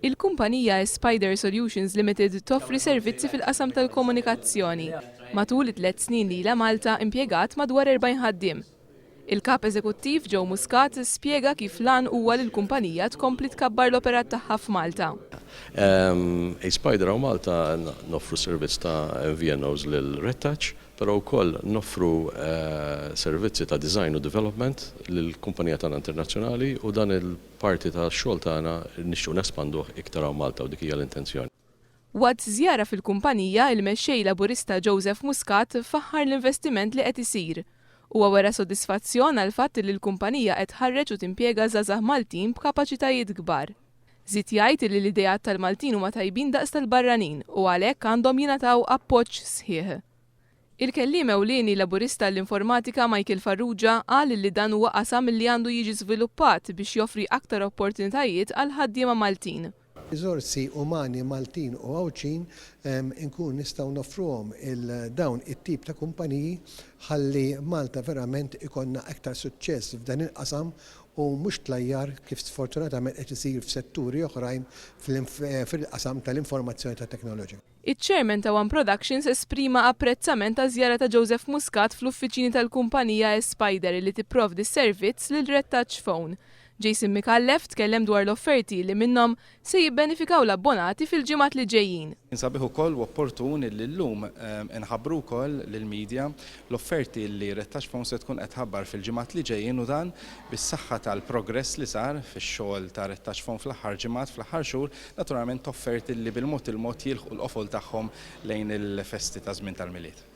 Il-kumpanija Spider Solutions Limited toffri servizzi fil-qasam tal-komunikazzjoni. Matul it-3 snin li la Malta impjegat madwar 40 ħaddiem. Il-kap eżekuttiv Joe Muscat spjega kif lan huwa li l-kumpanija tkompli tkabbar l-operat tagħha f'Malta. Spider u Malta noffru servizz ta' MVNOs lil Red Touch, però wkoll noffru servizzi ta' design u development lil kumpanija tagħna internazzjonali u dan il-parti ta' xogħol tagħna nixtiequ nespanduh iktar hawn Malta u dik hija l-intenzjoni. Waqt żjara fil-kumpanija, il-mexxej Laburista Joseph Muscat faħħar l-investiment li qed isir. Huwa wera sodisfazzjon għal fatt li l-kumpanija qed tħarreġ u timpjega żgħażagħ Maltin b'kapaċitajiet kbar. Żied jgħid li l-idejat tal-Maltin huma tajbin daqs tal-barranin u għalhekk għandhom jingħataw appoġġ sħiħ. Il-kelliem ewlieni Laburista l-informatika Michael Farrugia qal li dan huwa qasam li għandu jiġi żviluppat biex joffri aktar opportunitajiet għal ħaddiema Maltin. Riżorsi umani Maltin u għawċin nkun nistgħu noffruhom dawn it-tip ta' kumpaniji ħalli Malta verament ikonna aktar suċċess f'dan il-qasam u mhux tlajjar kif sfortunatament qed isir f'setturi oħrajn fil-qasam tal-informazzjoni tat teknoloġija. Iċ-Chairman ta' One Productions esprima apprezzament ta' żjara ta' Joseph Muscat fl-uffiċini tal-kumpanija Spider li tipprovdi s-servizz lil Red Touch Phone. Jason Mikallef tkellem dwar l-offerti li minnhom se jibbenefikaw l-abbonati fil-ġimgħat li ġejjin. Insabiħ ukoll opportun li llum inħabbru wkoll lill-medja l-offerti li Red Touch Phone se tkun qed tħabbar fil-ġimgħat li ġejjin u dan bis-saħħa tal-progress li sar fix-xogħol ta' Red Touch Phone fl-aħħar ġimgħat fl-aħħar xhur, naturalment offerti li bil-mod jilħqu l-qofol tagħhom lejn il-festi ta' żmien tal-miliet.